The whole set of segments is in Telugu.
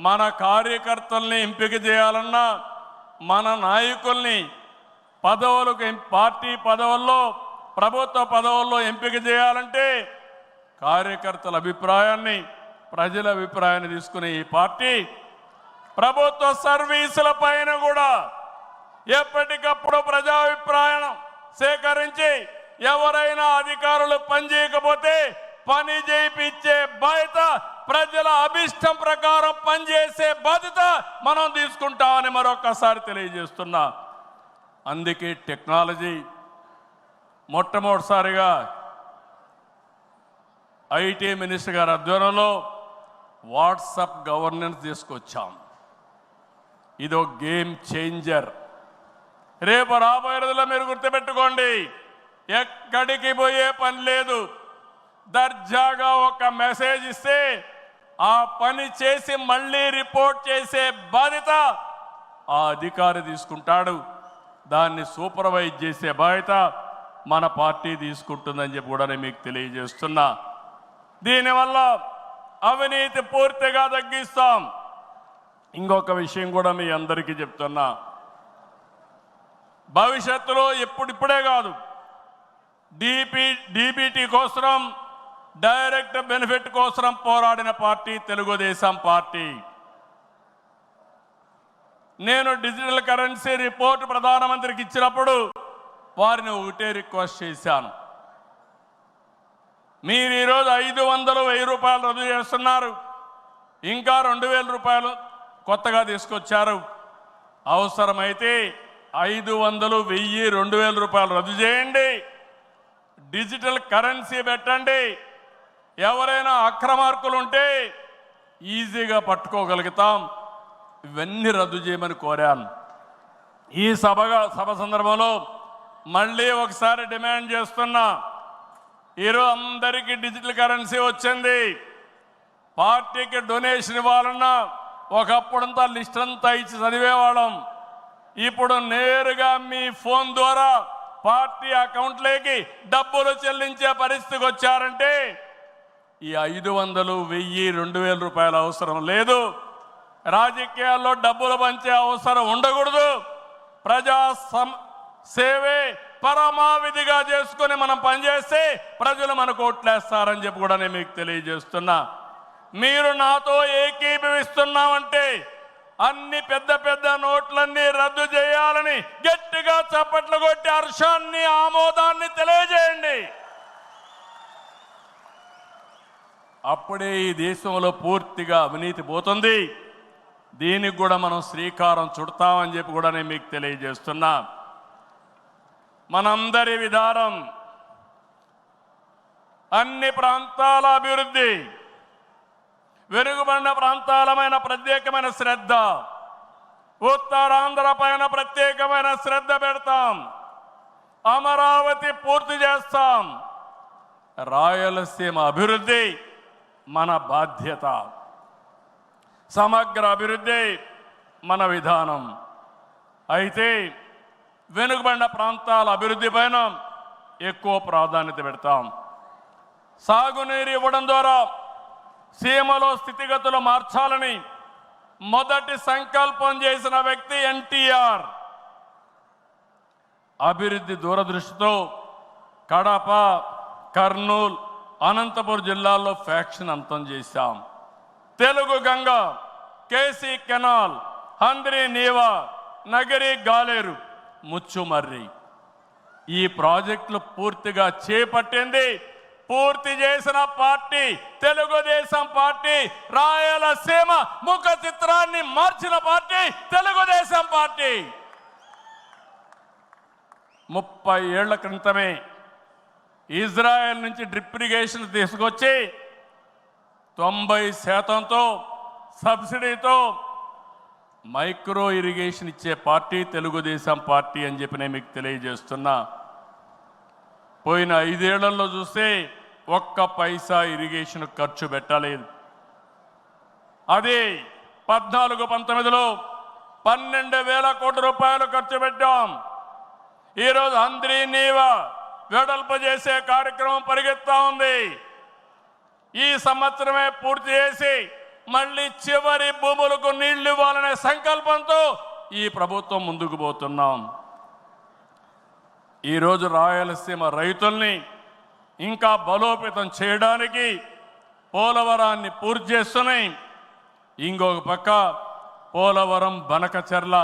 మన కార్యకర్తల్ని ఎంపిక చేయాలన్నా, మన నాయకుల్ని పదవులకు పార్టీ పదవుల్లో, ప్రభుత్వ పదవుల్లో ఎంపిక చేయాలంటే కార్యకర్తల అభిప్రాయాన్ని, ప్రజల అభిప్రాయాన్ని తీసుకునే ఈ పార్టీ ప్రభుత్వ సర్వీసుల పైన కూడా ఎప్పటికప్పుడు ప్రజాభిప్రాయం సేకరించి ఎవరైనా అధికారులు పనిచేయకపోతే పని చేయించే బాధ్యత, ప్రజల అభిష్టం ప్రకారం పనిచేసే బాధ్యత మనం తీసుకుంటామని మరొకసారి తెలియజేస్తున్నా. అందుకే టెక్నాలజీ మొట్టమొదటిసారిగా ఐటీ మినిస్టర్ గారి ఆధ్వర్యంలో వాట్సాప్ గవర్నెన్స్ తీసుకొచ్చాం. ఇదో గేమ్ చేంజర్. రేపు రాబోయే రోజుల్లో మీరు గుర్తుపెట్టుకోండి, ఎక్కడికి పోయే పని లేదు. దర్జాగా ఒక మెసేజ్ ఇస్తే ఆ పని చేసి మళ్ళీ రిపోర్ట్ చేసే బాధ్యత ఆ అధికారి తీసుకుంటాడు. దాన్ని సూపర్వైజ్ చేసే బాధ్యత మన పార్టీ తీసుకుంటుందని చెప్పి కూడా నేను మీకు తెలియజేస్తున్నా. దీనివల్ల అవినీతి పూర్తిగా తగ్గిస్తాం. ఇంకొక విషయం కూడా మీ అందరికీ చెప్తున్నా, భవిష్యత్తులో ఇప్పుడే కాదు, డీబీటీ కోసం, డైరెక్ట్ బెనిఫిట్ కోసం పోరాడిన పార్టీ తెలుగుదేశం పార్టీ. నేను డిజిటల్ కరెన్సీ రిపోర్ట్ ప్రధానమంత్రికి ఇచ్చినప్పుడు వారిని ఒకటే రిక్వెస్ట్ చేశాను, మీరు ఈరోజు 500, 1000 రూపాయలు రద్దు చేస్తున్నారు, ఇంకా 2000 రూపాయలు కొత్తగా తీసుకొచ్చారు. అవసరమైతే 500, 1000, 2000 రూపాయలు రద్దు చేయండి, డిజిటల్ కరెన్సీ పెట్టండి. ఎవరైనా అక్రమార్కులు ఉంటే ఈజీగా పట్టుకోగలుగుతాం. ఇవన్నీ రద్దు చేయమని కోరాను. ఈ సభ సందర్భంలో మళ్ళీ ఒకసారి డిమాండ్ చేస్తున్నా, ఈరోజు అందరికీ డిజిటల్ కరెన్సీ వచ్చింది. పార్టీకి డొనేషన్ ఇవ్వాలన్నా ఒకప్పుడంతా లిస్ట్ అంతా ఇచ్చి చదివేవాళ్ళం. ఇప్పుడు నేరుగా మీ ఫోన్ ద్వారా పార్టీ అకౌంట్లోకి డబ్బులు చెల్లించే పరిస్థితికి వచ్చారంటే ఈ 500, 1000, 2000 రూపాయల అవసరం లేదు. రాజకీయాల్లో డబ్బులు పంచే అవసరం ఉండకూడదు. ప్రజా సేవే పరమావిధిగా చేసుకుని మనం పనిచేస్తే ప్రజలు మనకు ఓట్లేస్తారని చెప్పి కూడా నేను మీకు తెలియజేస్తున్నా. మీరు నాతో ఏకీభవిస్తున్నామంటే అన్ని పెద్ద నోట్లన్నీ రద్దు చేయాలని గట్టిగా చప్పట్లు కొట్టి హర్షాన్ని, ఆమోదాన్ని తెలియజేయండి. అప్పుడే ఈ దేశంలో పూర్తిగా అవినీతి పోతుంది. దీనికి కూడా మనం శ్రీకారం చుడతామని చెప్పి కూడా నేను మీకు తెలియజేస్తున్నా. మనందరి విధానం అన్ని ప్రాంతాల అభివృద్ధి, వెనుకబడిన ప్రాంతాలమైన ప్రత్యేకమైన శ్రద్ధ, ఉత్తరాంధ్ర పైన ప్రత్యేకమైన శ్రద్ధ పెడతాం. అమరావతి పూర్తి చేస్తాం. రాయలసీమ అభివృద్ధి మన బాధ్యత. సమగ్ర అభివృద్ధి మన విధానం. అయితే వెనుకబడిన ప్రాంతాల అభివృద్ధి పైన ఎక్కువ ప్రాధాన్యత పెడతాం. సాగునీరు ఇవ్వడం ద్వారా సీమలో స్థితిగతులు మార్చాలని మొదటి సంకల్పం చేసిన వ్యక్తి ఎన్టీఆర్. అభివృద్ధి దూరదృష్టితో కడప, కర్నూలు, అనంతపురం జిల్లాల్లో ఫ్యాక్షన్ అంతం చేశాం. తెలుగు గంగ, కేసీ కెనాల్, హంద్రీ నీవా, నగరి గాలేరు, ముచ్చుమర్రి ఈ ప్రాజెక్టులు పూర్తిగా చేపట్టింది, పూర్తి చేసిన పార్టీ తెలుగుదేశం పార్టీ. రాయలసీమ ముఖ చిత్రాన్ని మార్చిన పార్టీ తెలుగుదేశం పార్టీ. 30 ఏళ్ల క్రితమే ఇజ్రాయెల్ నుంచి డ్రిప్ ఇరిగేషన్ తీసుకొచ్చి 90% సబ్సిడీతో మైక్రో ఇరిగేషన్ ఇచ్చే పార్టీ తెలుగుదేశం పార్టీ అని చెప్పి నేను మీకు తెలియజేస్తున్నా. పోయిన 5 ఏళ్లలో చూస్తే ఒక్క పైసా ఇరిగేషన్ ఖర్చు పెట్టలేదు. అదే 14-19లో 12,000 కోట్ల రూపాయలు ఖర్చు పెట్టాం. ఈరోజు హంద్రీ నీవా వెడల్పు చేసే కార్యక్రమం పరిగెత్తా ఉంది. ఈ సంవత్సరమే పూర్తి చేసి మళ్ళీ చివరి భూములకు నీళ్లు ఇవ్వాలనే సంకల్పంతో ఈ ప్రభుత్వం ముందుకు పోతున్నాం. ఈరోజు రాయలసీమ రైతుల్ని ఇంకా బలోపేతం చేయడానికి పోలవరాన్ని పూర్తి చేస్తున్నాయి. ఇంకొక పక్క పోలవరం బనకచెర్ల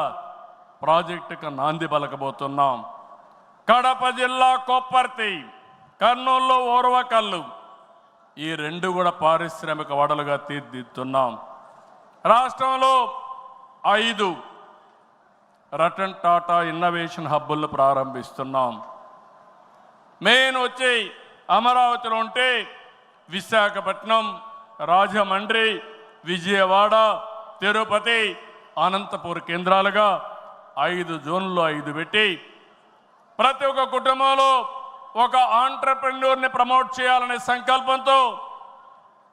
ప్రాజెక్టుకు నాంది పలకబోతున్నాం. కడప జిల్లా కొప్పర్తి, కర్నూలులో ఓర్వకల్లు, ఈ రెండు కూడా పారిశ్రామిక వడలుగా తీర్చిదిద్దుతున్నాం. రాష్ట్రంలో 5 రతన్ టాటా ఇన్నోవేషన్ హబ్బులను ప్రారంభిస్తున్నాం. మెయిన్ వచ్చి అమరావతిలో ఉంటే విశాఖపట్నం, రాజమండ్రి, విజయవాడ, తిరుపతి, అనంతపూర్ కేంద్రాలుగా 5 జోన్లు 5 పెట్టి ప్రతి ఒక్క కుటుంబంలో ఒక ఆంట్రప్రెన్యూర్ని ప్రమోట్ చేయాలనే సంకల్పంతో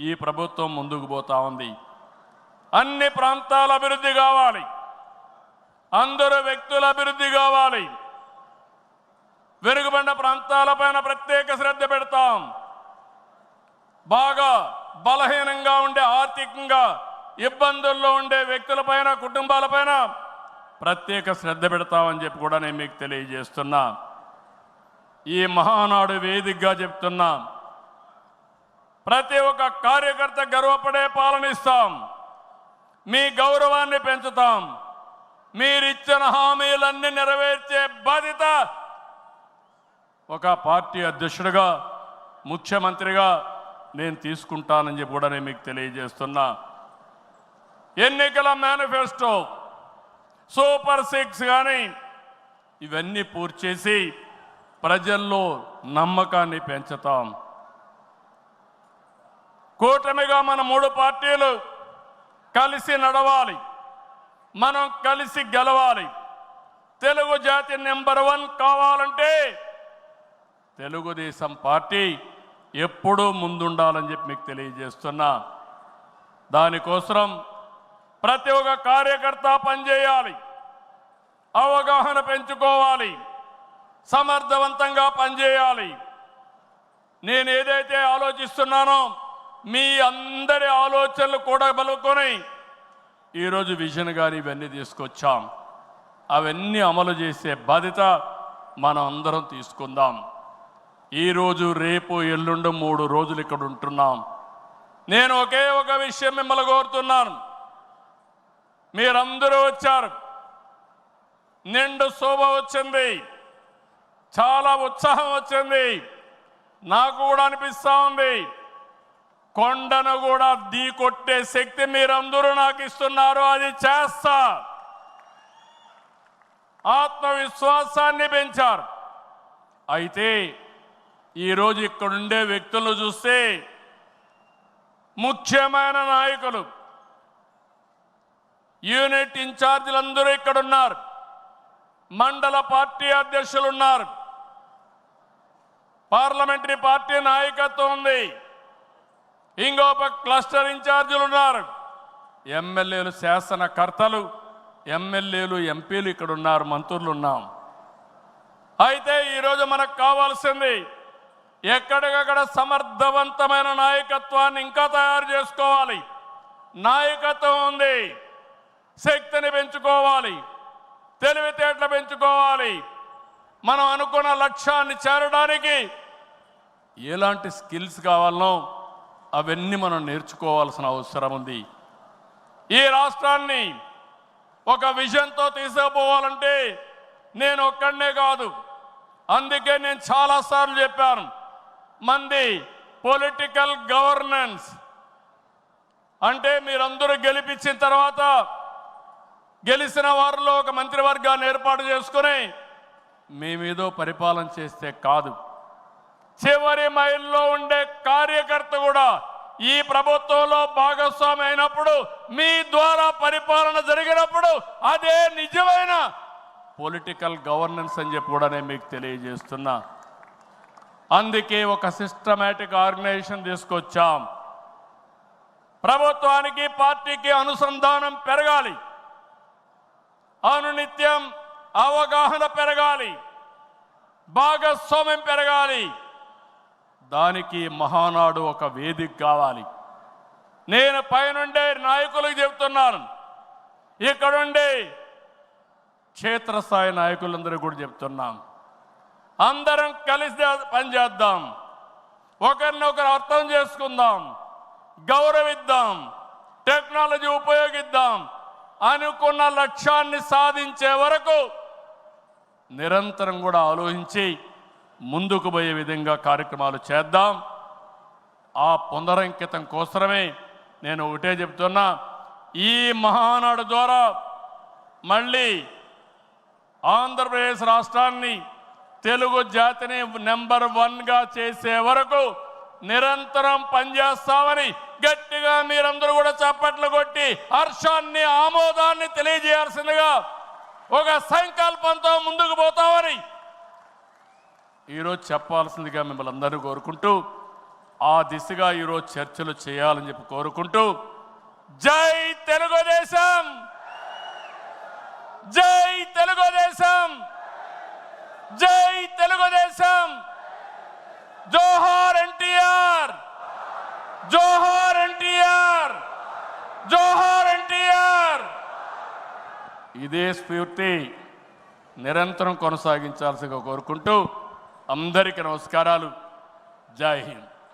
ఈ ప్రభుత్వం ముందుకు పోతా ఉంది. అన్ని ప్రాంతాల అభివృద్ధి కావాలి, అందరు వ్యక్తుల అభివృద్ధి కావాలి. వెనుకబడిన ప్రాంతాలపైన ప్రత్యేక శ్రద్ధ పెడతాం. బాగా బలహీనంగా ఉండే, ఆర్థికంగా ఇబ్బందుల్లో ఉండే వ్యక్తులపైన, కుటుంబాలపైన ప్రత్యేక శ్రద్ధ పెడతామని చెప్పి కూడా నేను మీకు తెలియజేస్తున్నా. ఈ మహానాడు వేదికగా చెప్తున్నా, ప్రతి ఒక్క కార్యకర్త గర్వపడే పాలనిస్తాం. మీ గౌరవాన్ని పెంచుతాం. మీరిచ్చిన హామీలన్నీ నెరవేర్చే బాధ్యత ఒక పార్టీ అధ్యక్షుడిగా, ముఖ్యమంత్రిగా నేను తీసుకుంటానని చెప్పి కూడా నేను మీకు తెలియజేస్తున్నా. ఎన్నికల మేనిఫెస్టో, సూపర్ 6 కానీ ఇవన్నీ పూర్తి చేసి ప్రజల్లో నమ్మకాన్ని పెంచుతాం. కూటమిగా మన 3 పార్టీలు కలిసి నడవాలి, మనం కలిసి గెలవాలి. తెలుగు జాతి నెంబర్ 1 కావాలంటే తెలుగుదేశం పార్టీ ఎప్పుడూ ముందుండాలని చెప్పి మీకు తెలియజేస్తున్నా. దానికోసం ప్రతి ఒక్క కార్యకర్త పనిచేయాలి, అవగాహన పెంచుకోవాలి, సమర్థవంతంగా పనిచేయాలి. నేను ఏదైతే ఆలోచిస్తున్నానో మీ అందరి ఆలోచనలు కూడా బలుకొని ఈరోజు విజన్ గాని ఇవన్నీ తీసుకొచ్చాం. అవన్నీ అమలు చేసే బాధ్యత మనం అందరం తీసుకుందాం. ఈరోజు, రేపు, ఎల్లుండి 3 రోజులు ఇక్కడ ఉంటున్నాం. నేను ఒకే ఒక విషయం మిమ్మల్ని కోరుతున్నాను. మీరందరూ వచ్చారు, నిండు శోభ వచ్చింది, చాలా ఉత్సాహం వచ్చింది. నాకు కూడా అనిపిస్తూ ఉంది, కొండను కూడా ఢీకొట్టే శక్తి మీరందరూ నాకు ఇస్తున్నారు. అది చేస్తా. ఆత్మవిశ్వాసాన్ని పెంచారు. అయితే ఈరోజు ఇక్కడుండే వ్యక్తులను చూస్తే ముఖ్యమైన నాయకులు, యూనిట్ ఇన్ఛార్జీలందరూ ఇక్కడున్నారు, మండల పార్టీ అధ్యక్షులు ఉన్నారు, పార్లమెంటరీ పార్టీ నాయకత్వం ఉంది, ఇంకొక క్లస్టర్ ఇన్ఛార్జీలు ఉన్నారు, ఎమ్మెల్యేలు, శాసనకర్తలు, ఎమ్మెల్యేలు, ఎంపీలు ఇక్కడ ఉన్నారు, మంత్రులు ఉన్నాం. అయితే ఈరోజు మనకు కావాల్సింది ఎక్కడికక్కడ సమర్థవంతమైన నాయకత్వాన్ని ఇంకా తయారు చేసుకోవాలి. నాయకత్వం ఉంది, శక్తిని పెంచుకోవాలి, తెలివితేటలు పెంచుకోవాలి. మనం అనుకున్న లక్ష్యాన్ని చేరడానికి ఎలాంటి స్కిల్స్ కావాలనో అవన్నీ మనం నేర్చుకోవాల్సిన అవసరం ఉంది. ఈ రాష్ట్రాన్ని ఒక విజన్తో తీసుకుపోవాలంటే నేను ఒక్కడనే కాదు. అందుకే నేను చాలాసార్లు చెప్పాను, మంది పొలిటికల్ గవర్నెన్స్ అంటే మీరందరూ గెలిపించిన తర్వాత గెలిచిన వారిలో ఒక మంత్రివర్గాన్ని ఏర్పాటు చేసుకుని మేమేదో పరిపాలన చేస్తే కాదు, చివరి మైల్లో ఉండే కార్యకర్త కూడా ఈ ప్రభుత్వంలో భాగస్వామి అయినప్పుడు, మీ ద్వారా పరిపాలన జరిగినప్పుడు అదే నిజమైన పొలిటికల్ గవర్నెన్స్ అని చెప్పి కూడా నేను మీకు తెలియజేస్తున్నా. అందుకే ఒక సిస్టమేటిక్ ఆర్గనైజేషన్ తీసుకొచ్చాం. ప్రభుత్వానికి పార్టీకి అనుసంధానం పెరగాలి, అనునిత్యం అవగాహన పెరగాలి, భాగస్వామ్యం పెరగాలి. దానికి మహానాడు ఒక వేదిక కావాలి. నేను పైనుండే నాయకులకు చెప్తున్నాను, ఇక్కడుండే క్షేత్రస్థాయి నాయకులందరూ కూడా చెప్తున్నాం, అందరం కలిసి పనిచేద్దాం, ఒకరినొకరు అర్థం చేసుకుందాం, గౌరవిద్దాం, టెక్నాలజీ ఉపయోగిద్దాం, అనుకున్న లక్ష్యాన్ని సాధించే వరకు నిరంతరం కూడా ఆలోచించి ముందుకు పోయే విధంగా కార్యక్రమాలు చేద్దాం. ఆ పునరంకితం కోసమే నేను ఒకటే చెప్తున్నా, ఈ మహానాడు ద్వారా మళ్ళీ ఆంధ్రప్రదేశ్ రాష్ట్రాన్ని, తెలుగు జాతిని నెంబర్ 1గా చేసే వరకు నిరంతరం పనిచేస్తామని గట్టిగా మీరందరూ కూడా చప్పట్లు కొట్టి హర్షాన్ని, ఆమోదాన్ని తెలియజేయాల్సిందిగా ఒక సంకల్పంతో ముందుకు పోతామని ఈరోజు చెప్పాల్సిందిగా మిమ్మల్ని అందరూ కోరుకుంటూ, ఆ దిశగా ఈరోజు చర్చలు చేయాలని చెప్పి కోరుకుంటూ, జై తెలుగుదేశం, జై తెలుగుదేశం, జై తెలుగుదేశం, జోహార్ ఎన్టీఆర్, జోహార్ ఎన్టీఆర్, జోహార్ ఎన్టీఆర్. ఇదే స్ఫూర్తి నిరంతరం కొనసాగించాల్సిగా కోరుకుంటూ అందరికీ నమస్కారాలు. జై హింద్.